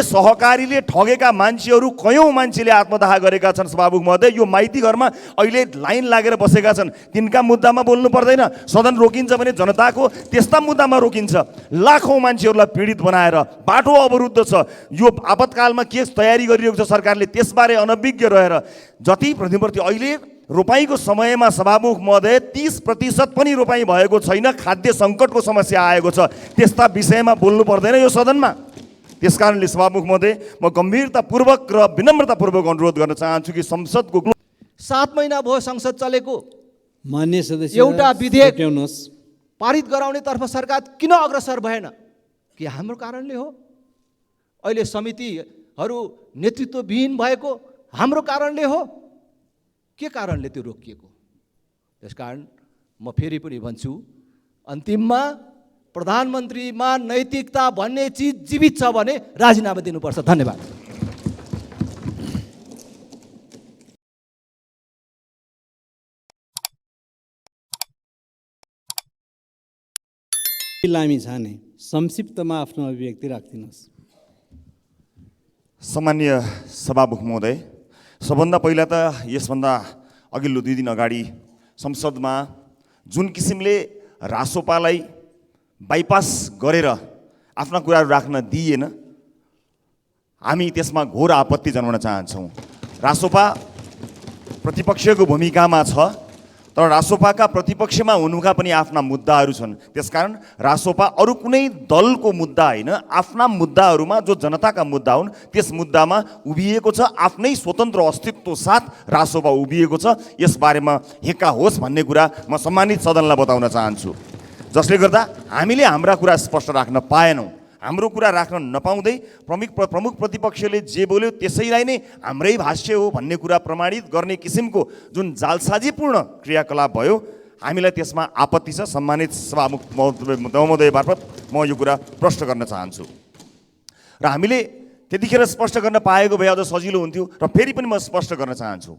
सहकारीले ठगेका मान्छेहरू कयौं मान्छेले आत्मदाह गरेका छन् सभामुख महोदय। यो माइती घरमा अहिले लाइन लागेर बसेका छन्, तिनका मुद्दामा बोल्नु पर्दैन, सदन रोकिन्छ भने जनताको त्यस्ता मुद्दामा रोकिन्छ। लाखौं मान्छेहरूलाई पीडित बनाएर बाटो अवरुद्ध छ। यो आपतकालमा के तयारी गरिरहेको छ सरकारले त्यसबारे अनभिज्ञ रहेर जति प्रतिप्रति अहिले रोपाईको समयमा सभामुख महोदय 30% पनि रोपाई भएको छैन, खाद्य सङ्कटको समस्या आएको छ। त्यस्ता विषयमा बोल्नु पर्दैन यो सदनमा। त्यसकारणले सभामुख महोदय म गम्भीरतापूर्वक र विनम्रतापूर्वक अनुरोध गर्न चाहन्छु कि संसदको 7 महिना भयो संसद चलेको, मान्य सदस्य एउटा विधेयक पारित गराउनेतर्फ सरकार किन अग्रसर भएन? के हाम्रो कारणले हो? अहिले समितिहरू नेतृत्वविहीन भएको हाम्रो कारणले हो? के कारणले त्यो रोकिएको? त्यसकारण म फेरि पनि भन्छु, अन्तिममा प्रधानमन्त्रीमा नैतिकता भन्ने चिज जीवित छ भने राजीनामा दिनुपर्छ। धन्यवाद। लामी छाने संक्षिप्तमा आफ्नो अभिव्यक्ति राख्दिनुहोस्। सामान्य सभामुख महोदय, सबभन्दा पहिला त यसभन्दा अघिल्लो 2 दिन अगाडि संसदमा जुन किसिमले रासोपालाई बाइपास गरेर आफ्ना कुराहरू राख्न दिइएन, हामी त्यसमा घोर आपत्ति जनाउन चाहन्छौँ। रासोपा प्रतिपक्षको भूमिकामा छ, तर रासोपाका प्रतिपक्षमा हुनुका पनि आफ्ना मुद्दाहरू छन्। त्यसकारण रासोपा अरू कुनै दलको मुद्दा होइन, आफ्ना मुद्दाहरूमा जो जनताका मुद्दा हुन् त्यस मुद्दामा उभिएको छ। आफ्नै स्वतन्त्र अस्तित्व साथ रासोपा उभिएको छ। यसबारेमा हेक्का होस् भन्ने कुरा म सम्मानित सदनलाई बताउन चाहन्छु, जसले गर्दा हामीले हाम्रा कुरा स्पष्ट राख्न पाएनौँ। हाम्रो कुरा राख्न नपाउँदै प्रमुख प्रतिपक्षले जे बोल्यो त्यसैलाई नै हाम्रै भाष्य हो भन्ने कुरा प्रमाणित गर्ने किसिमको जुन जालसाजीपूर्ण क्रियाकलाप भयो, हामीलाई त्यसमा आपत्ति छ। सम्मानित सभामुख महोदय मार्फत म यो कुरा प्रश्न गर्न चाहन्छु र हामीले त्यतिखेर स्पष्ट गर्न पाएको भए अझ सजिलो हुन्थ्यो। र फेरि पनि म स्पष्ट गर्न चाहन्छु,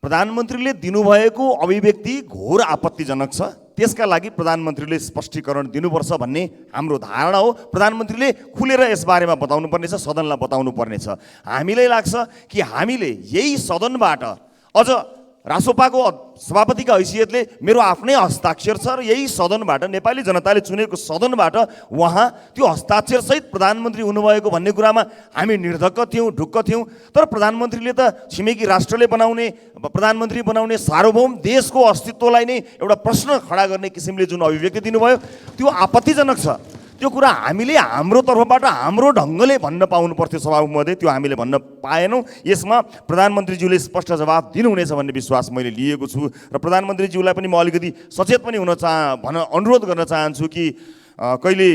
प्रधानमन्त्रीले दिनुभएको अभिव्यक्ति घोर आपत्तिजनक छ। त्यसका लागि प्रधानमन्त्रीले स्पष्टीकरण दिनुपर्छ भन्ने हाम्रो धारणा हो। प्रधानमन्त्रीले खुलेर यसबारेमा बताउनु पर्नेछ, सदनलाई बताउनु पर्नेछ। हामीलाई लाग्छ कि हामीले यही सदनबाट अझ रासोपाको सभापतिका हैसियतले मेरो आफ्नै हस्ताक्षर छ र यही सदनबाट नेपाली जनताले चुनेको सदनबाट उहाँ त्यो हस्ताक्षरसहित प्रधानमन्त्री हुनुभएको भन्ने कुरामा हामी निर्धक्क थियौँ, ढुक्क थियौँ। तर प्रधानमन्त्रीले त छिमेकी राष्ट्रले बनाउने, प्रधानमन्त्री बनाउने सार्वभौम देशको अस्तित्वलाई नै एउटा प्रश्न खडा गर्ने किसिमले जुन अभिव्यक्ति दिनुभयो त्यो आपत्तिजनक छ। त्यो कुरा हामीले हाम्रो तर्फबाट हाम्रो ढङ्गले भन्न पाउनु पर्थ्यो सभामुख महोदय, त्यो हामीले भन्न पाएनौँ। यसमा प्रधानमन्त्रीज्यूले स्पष्ट जवाफ दिनुहुनेछ भन्ने विश्वास मैले लिएको छु र प्रधानमन्त्रीज्यूलाई पनि म अलिकति सचेत पनि अनुरोध गर्न चाहन्छु कि कहिले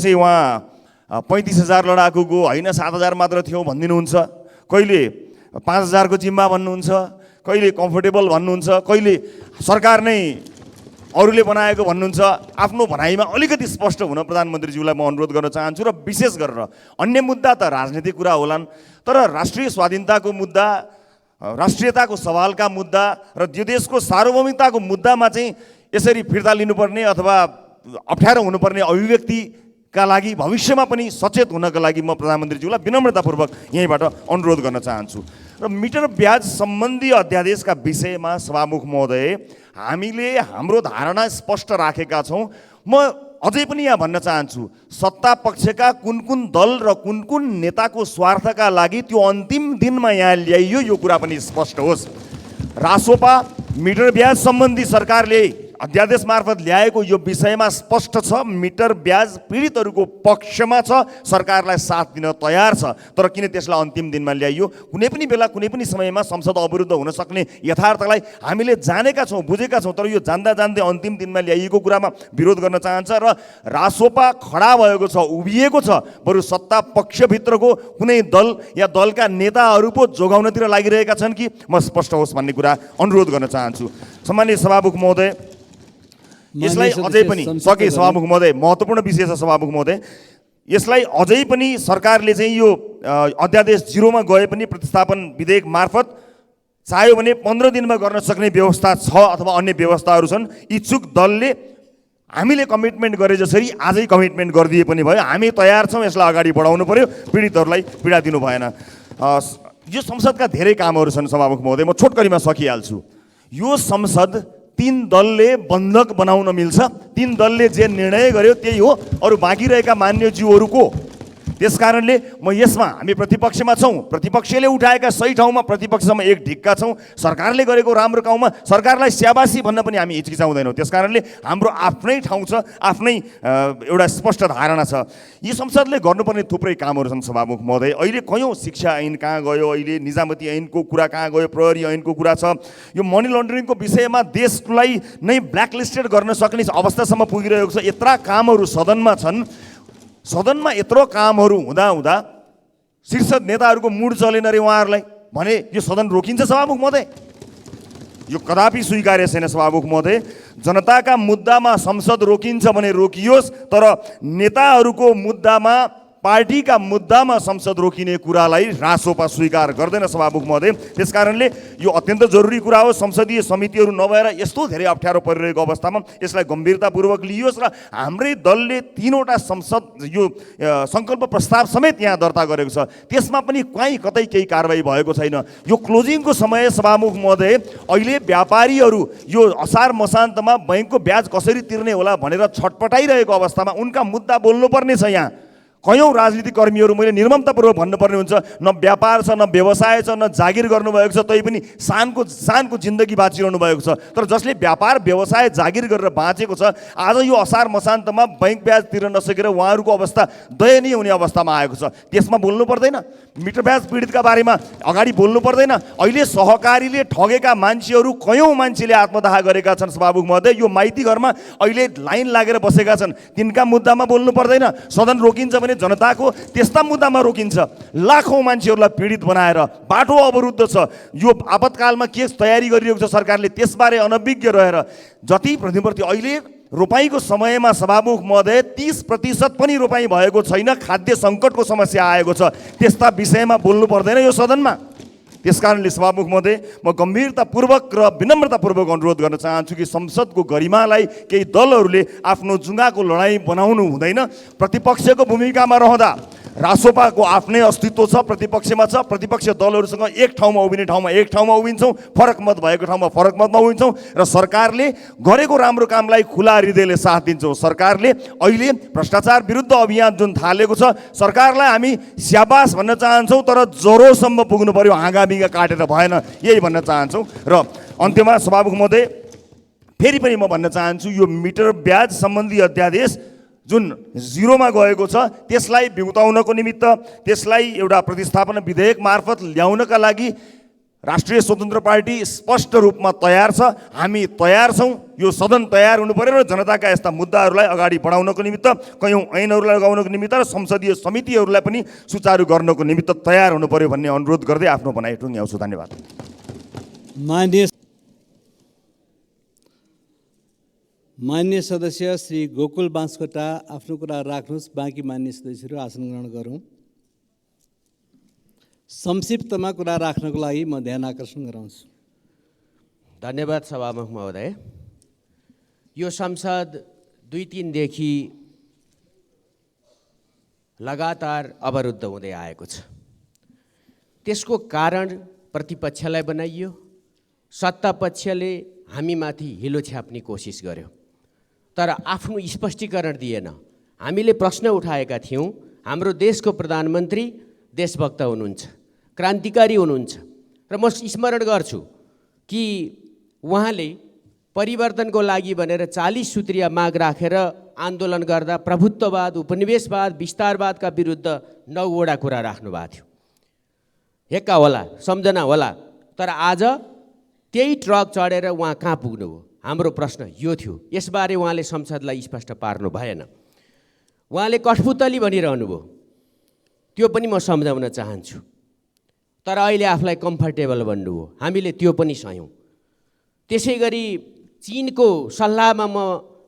चाहिँ उहाँ 35,000 लडाकुको होइन 7,000 मात्र थियो भनिदिनुहुन्छ, कहिले 5,000 को जिम्मा भन्नुहुन्छ, कहिले कम्फर्टेबल भन्नुहुन्छ, कहिले सरकार नै अरूले बनाएको भन्नुहुन्छ। आफ्नो भनाइमा अलिकति स्पष्ट हुन प्रधानमन्त्रीज्यूलाई म अनुरोध गर्न चाहन्छु। र विशेष गरेर अन्य मुद्दा त राजनीतिक कुरा होलान्, तर राष्ट्रिय स्वाधीनताको मुद्दा, राष्ट्रियताको सवालका मुद्दा र यो देशको सार्वभौमिकताको मुद्दामा चाहिँ यसरी फिर्ता लिनुपर्ने अथवा अप्ठ्यारो हुनुपर्ने अभिव्यक्तिका लागि भविष्यमा पनि सचेत हुनका लागि म प्रधानमन्त्रीज्यूलाई विनम्रतापूर्वक यहीँबाट अनुरोध गर्न चाहन्छु। र मिटर ब्याज सम्बन्धी अध्यादेशका विषयमा सभामुख महोदय, हामीले हाम्रो धारणा स्पष्ट राखेका छौँ। म अझै पनि यहाँ भन्न चाहन्छु, सत्ता पक्षका कुन दल र कुन नेताको स्वार्थका लागि त्यो अन्तिम दिनमा यहाँ ल्याइयो यो कुरा पनि स्पष्ट होस्। रासोपा मिटर ब्याज सम्बन्धी सरकारले अध्यादेश मार्फत ल्याएको यो विषयमा स्पष्ट छ, मिटर ब्याज पीडितहरूको पक्षमा छ, सरकारलाई साथ दिन तयार छ। तर किन त्यसलाई अन्तिम दिनमा ल्याइयो? कुनै पनि बेला कुनै पनि समयमा संसद अवरुद्ध हुन सक्ने यथार्थलाई हामीले जानेका छौँ, बुझेका छौँ। तर यो जान्दा जान्दै अन्तिम दिनमा ल्याइएको कुरामा विरोध गर्न चाहन्छ र रासोपा खडा भएको छ, उभिएको छ। बरु सत्ता पक्षभित्रको कुनै दल या दलका नेताहरू पो जोगाउनतिर लागिरहेका छन् कि म स्पष्ट होस् भन्ने कुरा अनुरोध गर्न चाहन्छु। सम्माननीय सभामुख महोदय, यसलाई अझै पनि सके सभामुख महोदय, महत्त्वपूर्ण विषय छ सभामुख महोदय, यसलाई अझै पनि सरकारले चाहिँ यो अध्यादेश 0 मा गए पनि प्रतिस्थापन विधेयक मार्फत चाह्यो भने 15 दिनमा गर्न सक्ने व्यवस्था छ अथवा अन्य व्यवस्थाहरू छन्। इच्छुक दलले हामीले कमिटमेन्ट गरे जसरी आजै कमिटमेन्ट गरिदिए पनि भयो। हामी तयार छौँ, यसलाई अगाडि बढाउनु पर्यो, पीडितहरूलाई पीडा दिनु भएन। यो संसदका धेरै कामहरू छन् सभामुख महोदय, म छोटकरीमा सकिहाल्छु। यो संसद 3 दलले बन्धक बनाउन मिल्छ, 3 दलले जे निर्णय गर्यो त्यही हो, अरू बाँकी रहेका मान्यज्यूहरूको। त्यस कारणले म यसमा हामी प्रतिपक्षमा छौँ, प्रतिपक्षले उठाएका सही ठाउँमा प्रतिपक्षमा एक ढिक्का छौँ, सरकारले गरेको राम्रो काममा सरकारलाई स्याबासी भन्न पनि हामी हिचकिचाउँदैनौँ। त्यस कारणले हाम्रो आफ्नै ठाउँ छ, आफ्नै एउटा स्पष्ट धारणा छ। यी संसदले गर्नुपर्ने थुप्रै कामहरू छन् सभामुख महोदय। अहिले कयौँ शिक्षा ऐन कहाँ गयो, अहिले निजामती ऐनको कुरा कहाँ गयो, प्रहरी ऐनको कुरा छ। यो मनी लन्ड्रिङको विषयमा देशलाई नै ब्ल्याकलिस्टेड गर्न सक्ने अवस्थासम्म पुगिरहेको छ। यत्रा कामहरू सदनमा छन्, सदनमा यत्रो कामहरू हुँदा शीर्ष नेताहरूको मुड चलेन रे उहाँहरूलाई भने यो सदन रोकिन्छ सभामुख महोदय? यो कदापि स्वीकार्य छैन सभामुख महोदय। जनताका मुद्दामा संसद रोकिन्छ भने रोकियोस्, तर नेताहरूको मुद्दामा, पार्टीका मुद्दामा संसद रोकिने कुरालाई रासोपा स्वीकार गर्दैन सभामुख महोदय। त्यसकारणले यो अत्यन्त जरुरी कुरा हो। संसदीय समितिहरू नभएर यस्तो धेरै अप्ठ्यारो परिरहेको अवस्थामा यसलाई गम्भीरतापूर्वक लिइयोस् र हाम्रै दलले 3वटा संसद यो सङ्कल्प प्रस्ताव समेत यहाँ दर्ता गरेको छ, त्यसमा पनि कहीँ कतै केही कारबाही भएको छैन। यो क्लोजिङको समय सभामुख महोदय, अहिले व्यापारीहरू यो असार मसान्तमा बैंकको ब्याज कसरी तिर्ने होला भनेर छटपटाइरहेको अवस्थामा उनका मुद्दा बोल्नुपर्ने छ। यहाँ कयौँ राजनीतिक कर्मीहरू, मैले निर्ममतापूर्वक भन्नुपर्ने हुन्छ, न व्यापार छ, न व्यवसाय छ, न जागिर गर्नुभएको छ, तै पनि सानको जिन्दगी बाँचिरहनु भएको छ। तर जसले व्यापार व्यवसाय जागिर गरेर बाँचेको छ, आज यो असार मसान्तमा बैंक ब्याज तिर्न नसकेर उहाँहरूको अवस्था दयनीय हुने अवस्थामा आएको छ। त्यसमा बोल्नु पर्दैन? मिटर ब्याज पीडितका बारेमा अगाडि बोल्नु पर्दैन? अहिले सहकारीले ठगेका मान्छेहरू, कयौँ मान्छेले आत्मदाह गरेका छन् सभामुख महोदय। यो माइती घरमा अहिले लाइन लागेर बसेका छन्, तिनका मुद्दामा बोल्नु पर्दैन? सदन रोकिन्छ भने जनताको त्यस्ता मुद्दामा रोकिन्छ। लाखौँ मान्छेहरूलाई पीडित बनाएर बाटो अवरुद्ध छ। यो आपतकालमा के तयारी गरिरहेको छ सरकारले, त्यसबारे अनभिज्ञ रहेर जति प्रतिवर्ती अहिले रोपाईको समयमा सभामुख महोदय 30% पनि रोपाई भएको छैन, खाद्य सङ्कटको समस्या आएको छ। त्यस्ता विषयमा बोल्नु पर्दैन यो सदनमा? त्यसकारणले सभामुख महोदय, म गम्भीरतापूर्वक र विनम्रतापूर्वक अनुरोध गर्न चाहन्छु कि संसदको गरिमालाई केही दलहरूले आफ्नो जुङ्गाको लडाइँ बनाउनु हुँदैन। प्रतिपक्षको भूमिकामा रहँदा रासोपाको आफ्नै अस्तित्व छ, प्रतिपक्षमा छ, प्रतिपक्ष दलहरूसँग एक ठाउँमा उभिने ठाउँमा एक ठाउँमा उभिन्छौँ, फरक मत भएको ठाउँमा फरक मतमा उभिन्छौँ र सरकारले गरेको राम्रो कामलाई खुला हृदयले साथ दिन्छौँ। सरकारले अहिले भ्रष्टाचार विरुद्ध अभियान जुन थालेको छ, सरकारलाई हामी स्याबास भन्न चाहन्छौँ, तर जरोसम्म पुग्नु पर्यो, हाँगाबिगा काटेर भएन, यही भन्न चाहन्छौँ। र अन्त्यमा सभामुख महोदय, फेरि पनि म भन्न चाहन्छु, यो मिटर ब्याज सम्बन्धी अध्यादेश जुन 0मा गएको छ, त्यसलाई बिउताउनको निमित्त, त्यसलाई एउटा प्रतिस्थापन विधेयक मार्फत ल्याउनका लागि राष्ट्रिय स्वतन्त्र पार्टी स्पष्ट रूपमा तयार छ। हामी तयार छौँ। यो सदन तयार हुनु पर्यो र जनताका यस्ता मुद्दाहरूलाई अगाडि बढाउनको निमित्त, कयौँ ऐनहरूलाई लगाउनको निमित्त र संसदीय समितिहरूलाई पनि सुचारू गर्नको निमित्त तयार हुनु पर्यो भन्ने अनुरोध गर्दै आफ्नो भनाइ टुङ्ग्याउँछु। धन्यवाद। मान्य सदस्य श्री गोकुल बाँसकोटा आफ्नो कुरा राख्नुहोस्। बाँकी मान्य सदस्यहरू आसन ग्रहण गरौँ। संक्षिप्तमा कुरा राख्नको लागि म ध्यान आकर्षण गराउँछु। धन्यवाद सभामुख महोदय। यो संसद 2-3 देखि लगातार अवरुद्ध हुँदै आएको छ। त्यसको कारण प्रतिपक्षलाई बनाइयो, सत्ता पक्षले हामीमाथि हिलो छ्याप्ने कोसिस गर्यो, तर आफ्नो स्पष्टीकरण दिएन। हामीले प्रश्न उठाएका थियौँ, हाम्रो देशको प्रधानमन्त्री देशभक्त हुनुहुन्छ, क्रान्तिकारी हुनुहुन्छ र म स्मरण गर्छु कि उहाँले परिवर्तनको लागि भनेर 40 सूत्रीय माग राखेर आन्दोलन गर्दा प्रभुत्ववाद, उपनिवेशवाद, विस्तारवादका विरुद्ध 9वटा कुरा राख्नुभएको थियो। हेक्का होला, सम्झना होला, तर आज त्यही ट्रक चढेर उहाँ कहाँ पुग्नुभयो? हाम्रो प्रश्न यो थियो। यसबारे उहाँले संसदलाई स्पष्ट पार्नु भएन। उहाँले कठपुतली भनिरहनु भयो, त्यो पनि म सम्झाउन चाहन्छु। तर अहिले आफूलाई कम्फर्टेबल भन्नुभयो, हामीले त्यो पनि सह्यौँ। त्यसै गरी चीनको सल्लाहमा म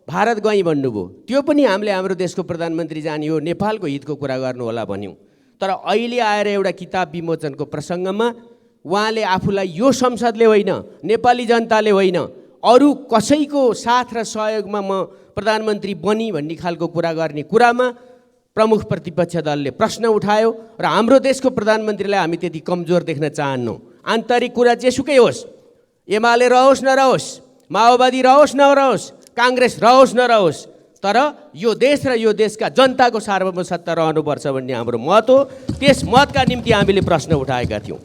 भारत गएँ भन्नुभयो, त्यो पनि हामीले हाम्रो देशको प्रधानमन्त्री जाने हो, नेपालको हितको कुरा गर्नु होला भन्यौँ। तर अहिले आएर एउटा किताब विमोचनको प्रसङ्गमा उहाँले आफूलाई यो संसदले होइन, नेपाली जनताले होइन, अरू कसैको साथ र सहयोगमा म प्रधानमन्त्री बनी भन्ने खालको कुरा गर्ने कुरामा प्रमुख प्रतिपक्ष दलले प्रश्न उठायो र हाम्रो देशको प्रधानमन्त्रीलाई हामी त्यति कमजोर देख्न चाहन्नौँ। आन्तरिक कुरा जेसुकै होस्, एमाले रहोस् नरहोस्, माओवादी रहोस् नरहोस्, काङ्ग्रेस रहोस् नरहोस्, तर यो देश र यो देशका जनताको सार्वभौम सत्ता रहनुपर्छ भन्ने हाम्रो मत हो। त्यस मतका निम्ति हामीले प्रश्न उठाएका थियौँ।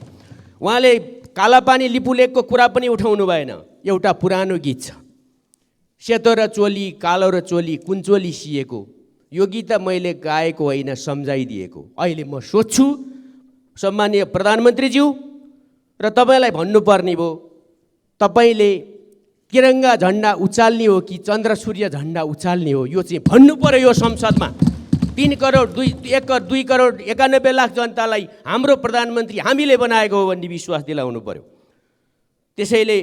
उहाँले कालापानी लिपुलेकको कुरा पनि उठाउनु भएन। एउटा पुरानो गीत छ, सेतो र चोली कालो र चोली कुन चोली सिएको, यो गीत मैले गाएको होइन सम्झाइदिएको। अहिले म सोध्छु सम्माननीय प्रधानमन्त्रीज्यू र तपाईँलाई भन्नुपर्ने भयो, तपाईँले तिरङ्गा झन्डा उचाल्ने हो कि चन्द्र सूर्य झन्डा उचाल्ने हो, यो चाहिँ भन्नु पर्यो यो संसदमा। 1 करोड 91 लाख जनतालाई हाम्रो प्रधानमन्त्री हामीले बनाएको हो भन्ने विश्वास दिलाउनु पर्यो। त्यसैले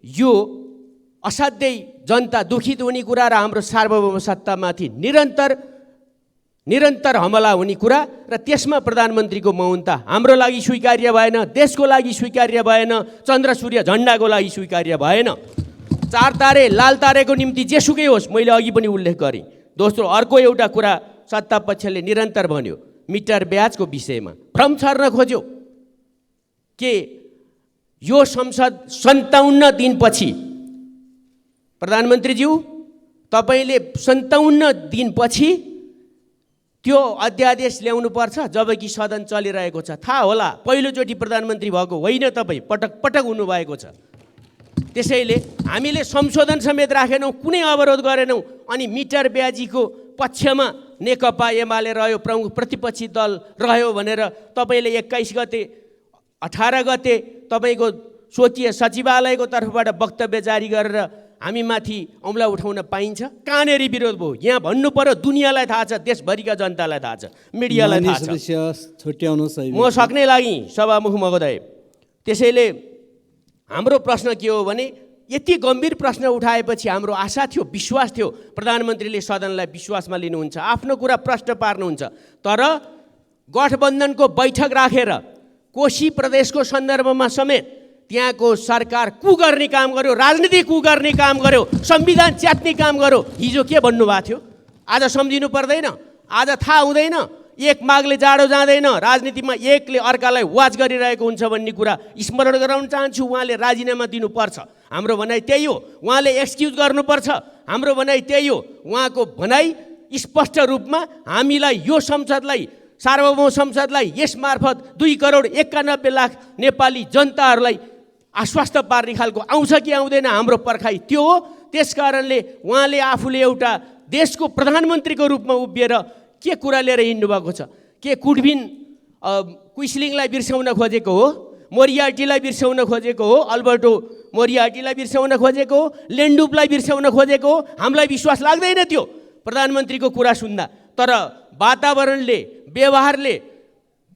यो असाध्यै जनता दुखित हुने कुरा र हाम्रो सार्वभौम सत्तामाथि निरन्तर हमला हुने कुरा र त्यसमा प्रधानमन्त्रीको मौनता हाम्रो लागि स्वीकार्य भएन, देशको लागि स्वीकार्य भएन, चन्द्र सूर्य झन्डाको लागि स्वीकार्य भएन। 4 तारे लाल तारेको निम्ति जेसुकै होस्, मैले अघि पनि उल्लेख गरेँ। दोस्रो, अर्को एउटा कुरा सत्ता पक्षले निरन्तर भन्यो, मिटर ब्याजको विषयमा भ्रम छर्न खोज्यो के यो संसद 57 दिनपछि, प्रधानमन्त्रीज्यू तपाईँले 57 दिनपछि त्यो अध्यादेश ल्याउनु पर्छ जबकि सदन चलिरहेको छ। थाहा होला पहिलोचोटि प्रधानमन्त्री भएको होइन, तपाईँ पटक पटक हुनुभएको छ। त्यसैले हामीले संशोधन समेत राखेनौँ, कुनै अवरोध गरेनौँ। अनि मिटर ब्याजीको पक्षमा नेकपा एमाले रह्यो, प्रमुख प्रतिपक्षी दल रह्यो भनेर तपाईँले 21 गते 18 गते तपाईँको स्वकीय सचिवालयको तर्फबाट वक्तव्य जारी गरेर हामीमाथि औँला उठाउन पाइन्छ? कहाँनेरि विरोध भयो? यहाँ भन्नु पर्यो, दुनियाँलाई थाहा छ, देशभरिका जनतालाई थाहा छ, मिडियालाई थाहा छ। म सक्ने लागि सभामुख महोदय। त्यसैले हाम्रो प्रश्न के हो भने, यति गम्भीर प्रश्न उठाएपछि हाम्रो आशा थियो, विश्वास थियो प्रधानमन्त्रीले सदनलाई विश्वासमा लिनुहुन्छ, आफ्नो कुरा प्रश्न पार्नुहुन्छ। तर गठबन्धनको बैठक राखेर कोशी प्रदेशको सन्दर्भमा समेत त्यहाँको सरकार गर्ने काम गर्यो, राजनीति गर्ने काम गर्यो, संविधान च्यात्ने काम गर्यो। हिजो के भन्नुभएको थियो? आज सम्झिनु पर्दैन? आज थाहा हुँदैन? एक मागले जाडो जाँदैन, राजनीतिमा एकले अर्कालाई वाच गरिरहेको हुन्छ भन्ने कुरा स्मरण गराउन चाहन्छु। उहाँले राजीनामा दिनुपर्छ, हाम्रो भनाइ त्यही हो। उहाँले एक्सक्युज गर्नुपर्छ, हाम्रो भनाइ त्यही हो। उहाँको भनाइ स्पष्ट रूपमा हामीलाई, यो संसदलाई, सार्वभौम संसदलाई यसमार्फत 2 करोड 91 लाख नेपाली जनताहरूलाई आश्वस्त पार्ने खालको आउँछ कि आउँदैन, हाम्रो पर्खाइ त्यो हो। त्यसकारणले उहाँले आफूले एउटा देशको प्रधानमन्त्रीको रूपमा उभिएर के कुरा लिएर हिँड्नुभएको छ? के कुडबिन क्विस्लिङलाई बिर्साउन खोजेको हो? मोरियार्टीलाई बिर्साउन खोजेको हो? अल्बर्टो मोरियार्टीलाई बिर्साउन खोजेको हो? लेन्डुपलाई बिर्साउन खोजेको हो? हामीलाई विश्वास लाग्दैन त्यो प्रधानमन्त्रीको कुरा सुन्दा। तर वातावरणले, व्यवहारले,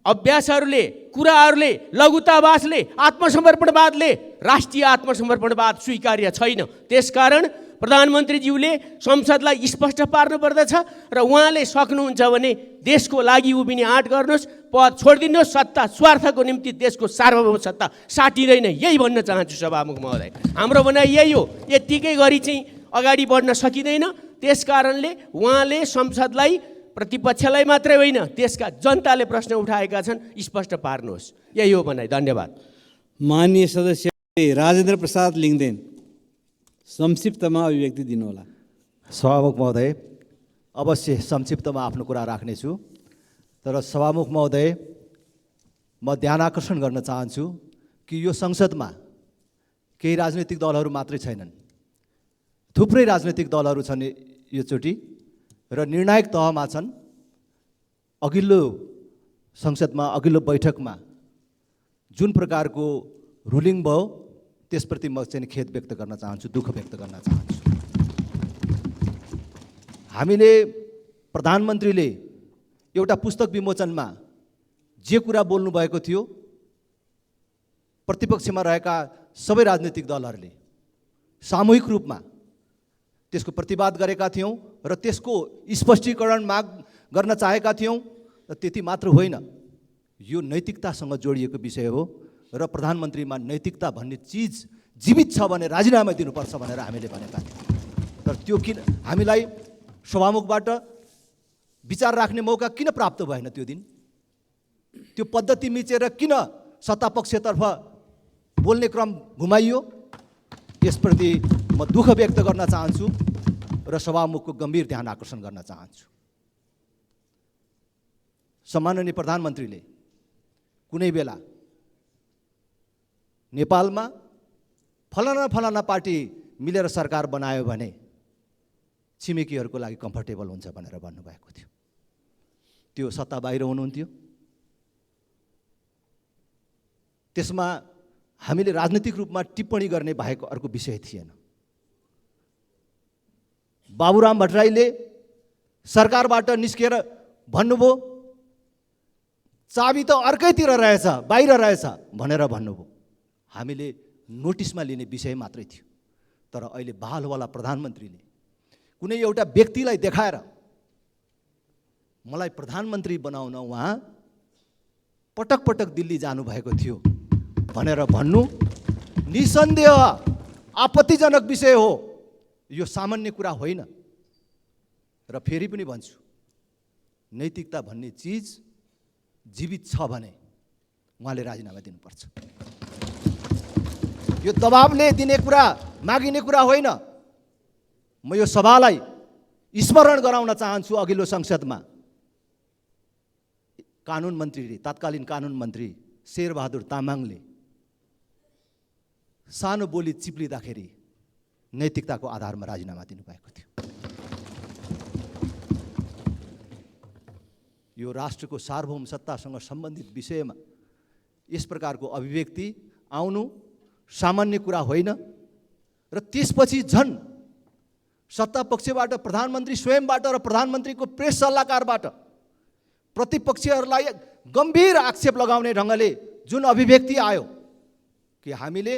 अभ्यासहरूले, कुराहरूले, लघुतावासले, आत्मसमर्पणवादले राष्ट्रिय आत्मसमर्पणवाद स्वीकार्य छैन। त्यसकारण प्रधानमन्त्रीज्यूले संसदलाई स्पष्ट पार्नुपर्दछ र उहाँले सक्नुहुन्छ भने देशको लागि उभिने आँट गर्नुहोस्, पद छोडिदिनुहोस्। सत्ता स्वार्थको निम्ति देशको सार्वभौम सत्ता साटिँदैन, यही भन्न चाहन्छु सभामुख महोदय। हाम्रो भनाइ यही हो। यत्तिकै गरी चाहिँ अगाडि बढ्न सकिँदैन। त्यसकारणले उहाँले संसदलाई, प्रतिपक्षलाई मात्रै होइन, देशका जनताले प्रश्न उठाएका छन्, स्पष्ट पार्नुहोस्, यही हो भनाइ। धन्यवाद। माननीय सदस्य राजेन्द्र प्रसाद लिङ्गदेन, संक्षिप्तमा अभिव्यक्ति दिनुहोला। सभामुख महोदय, अवश्य संक्षिप्तमा आफ्नो कुरा राख्नेछु। तर सभामुख महोदय, म ध्यान आकर्षण गर्न चाहन्छु कि यो संसदमा केही राजनीतिक दलहरू मात्रै छैनन्, थुप्रै राजनीतिक दलहरू छन् योचोटि र निर्णायक तहमा छन्। अघिल्लो संसदमा, अघिल्लो बैठकमा जुन प्रकारको रुलिङ भयो त्यसप्रति म चाहिँ खेद व्यक्त गर्न चाहन्छु, दुःख व्यक्त गर्न चाहन्छु। हामीले प्रधानमन्त्रीले एउटा पुस्तक विमोचनमा जे कुरा बोल्नुभएको थियो, प्रतिपक्षमा रहेका सबै राजनीतिक दलहरूले सामूहिक रूपमा त्यसको प्रतिवाद गरेका थियौँ र त्यसको स्पष्टीकरण माग गर्न चाहेका थियौँ। र त्यति मात्र होइन, यो नैतिकतासँग जोडिएको विषय हो र प्रधानमन्त्रीमा नैतिकता भन्ने चिज जीवित छ भने राजीनामा दिनुपर्छ भनेर हामीले भनेका थियौँ। तर त्यो किन हामीलाई सभामुखबाट विचार राख्ने मौका किन प्राप्त भएन त्यो दिन? त्यो पद्धति मिचेर किन सत्तापक्षतर्फ बोल्ने क्रम घुमाइयो? यसप्रति म दुःख व्यक्त गर्न चाहन्छु र सभामुखको गम्भीर ध्यान आकर्षण गर्न चाहन्छु। सम्माननीय प्रधानमन्त्रीले कुनै बेला नेपालमा फलाना पार्टी मिलेर सरकार बनायो भने छिमेकीहरूको लागि कम्फर्टेबल हुन्छ भनेर भन्नुभएको थियो। त्यो सत्ता बाहिर हुनुहुन्थ्यो। त्यसमा हामीले राजनीतिक रूपमा टिप्पणी गर्ने बाहेक अर्को विषय थिएन। बाबुराम भट्टराईले सरकारबाट निस्केर भन्नुभयो चाबी त अर्कैतिर रहेछ, बाहिर रहेछ भनेर भन्नुभयो। हामीले नोटिसमा लिने विषय मात्रै थियो। तर अहिले बहालवाला प्रधानमन्त्रीले कुनै एउटा व्यक्तिलाई देखाएर मलाई प्रधानमन्त्री बनाउन उहाँ पटक पटक दिल्ली जानुभएको थियो भनेर भन्नु निसन्देह आपत्तिजनक विषय हो। यो सामान्य कुरा होइन। र फेरि पनि भन्छु, नैतिकता भन्ने चिज जीवित छ भने उहाँले राजीनामा दिनुपर्छ। यो दबाबले दिने कुरा, मागिने कुरा होइन। म यो सभालाई स्मरण गराउन चाहन्छु। अघिल्लो संसदमा कानुन मन्त्रीले, तत्कालीन कानुन मन्त्री शेरबहादुर तामाङले सानो बोली चिप्लिँदाखेरि नैतिकताको आधारमा राजीनामा दिनुभएको थियो। यो राष्ट्रको सार्वभौम सत्तासँग सम्बन्धित विषयमा यस प्रकारको अभिव्यक्ति आउनु सामान्य कुरा होइन। र त्यसपछि झन् सत्ता पक्षबाट, प्रधानमन्त्री स्वयंबाट र प्रधानमन्त्रीको प्रेस सल्लाहकारबाट प्रतिपक्षीहरूलाई गम्भीर आक्षेप लगाउने ढङ्गले जुन अभिव्यक्ति आयो कि हामीले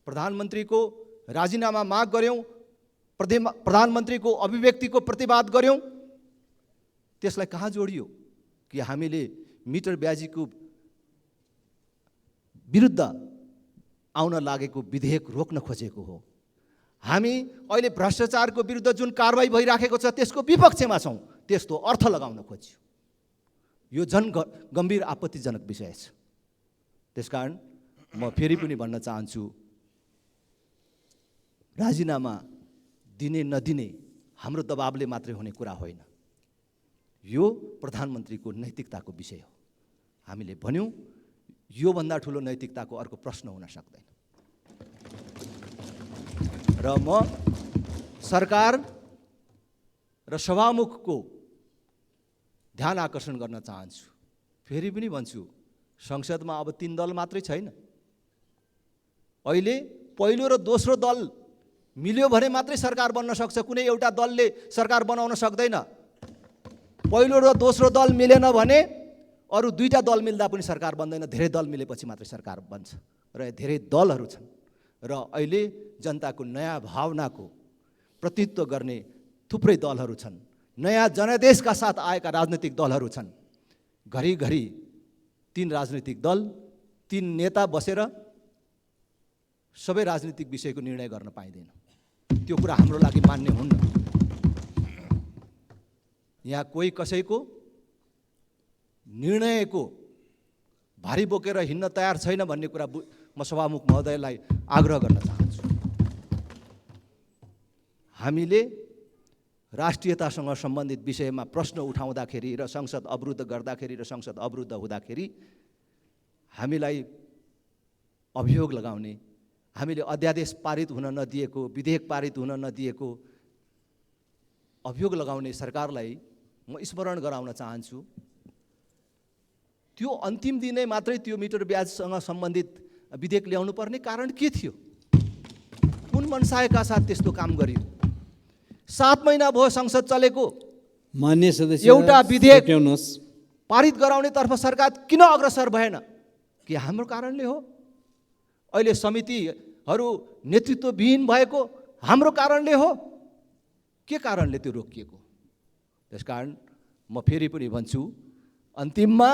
प्रधानमन्त्रीको राजीनामा माग गर्यौँ, प्रधानमन्त्रीको अभिव्यक्तिको प्रतिवाद गर्यौँ, त्यसलाई कहाँ जोडियो कि हामीले मिटर ब्याजीको विरुद्ध आउन लागेको विधेयक रोक्न खोजेको हो। हामी अहिले भ्रष्टाचारको विरुद्ध जुन कारबाही भइराखेको छ त्यसको विपक्षमा छौँ, त्यस्तो अर्थ लगाउन खोज्यो। यो झन् गम्भीर आपत्तिजनक विषय छ। त्यसकारण म फेरि पनि भन्न चाहन्छु, राजीनामा दिने नदिने हाम्रो दबाबले मात्रै हुने कुरा होइन। यो प्रधानमन्त्रीको नैतिकताको विषय हो। हामीले भन्यौँ योभन्दा ठुलो नैतिकताको अर्को प्रश्न हुन सक्दैन। र म सरकार र सभामुखको ध्यान आकर्षण गर्न चाहन्छु। फेरि पनि भन्छु, संसदमा अब 3 दल मात्रै छैन। अहिले पहिलो र दोस्रो दल मिल्यो भने मात्रै सरकार बन्न सक्छ। कुनै एउटा दलले सरकार बनाउन सक्दैन। पहिलो र दोस्रो दल मिलेन भने अरू 2टा दल मिल्दा पनि सरकार बन्दैन। धेरै दल मिलेपछि मात्रै सरकार बन्छ। र धेरै दलहरू छन्। र अहिले जनताको नयाँ भावनाको प्रतिनिधित्व गर्ने थुप्रै दलहरू छन्। नयाँ जनादेशका साथ आएका राजनीतिक दलहरू छन्। घरिघरि 3 राजनीतिक दल, 3 नेता बसेर सबै राजनीतिक विषयको निर्णय गर्न पाइँदैन। त्यो कुरा हाम्रो लागि मान्य हुन्न। यहाँ कोही कसैको निर्णयको भारी बोकेर हिँड्न तयार छैन भन्ने कुरा म सभामुख महोदयलाई आग्रह गर्न चाहन्छु। हामीले राष्ट्रियतासँग सम्बन्धित विषयमा प्रश्न उठाउँदाखेरि र संसद अवरुद्ध गर्दाखेरि र संसद अवरुद्ध हुँदाखेरि हामीलाई अभियोग लगाउने, हामीले अध्यादेश पारित हुन नदिएको, विधेयक पारित हुन नदिएको अभियोग लगाउने सरकारलाई म स्मरण गराउन चाहन्छु। त्यो अन्तिम दिनै मात्रै त्यो मिटर ब्याजसँग सम्बन्धित विधेयक ल्याउनु पर्ने कारण के थियो? कुन मनसायका साथ त्यस्तो काम गरियो? 7 महिना भयो संसद चलेको। मान्य सदस्य एउटा विधेयक हटाउनुहोस्। पारित गराउनेतर्फ सरकार किन अग्रसर भएन? कि हाम्रो कारणले हो? अहिले समितिहरू नेतृत्वविहीन भएको हाम्रो कारणले हो? के कारणले त्यो रोकिएको? त्यसकारण म फेरि पनि भन्छु, अन्तिममा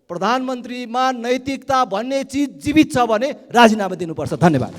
प्रधानमन्त्रीमा नैतिकता भन्ने चिज जीवित छ भने राजीनामा दिनुपर्छ। धन्यवाद।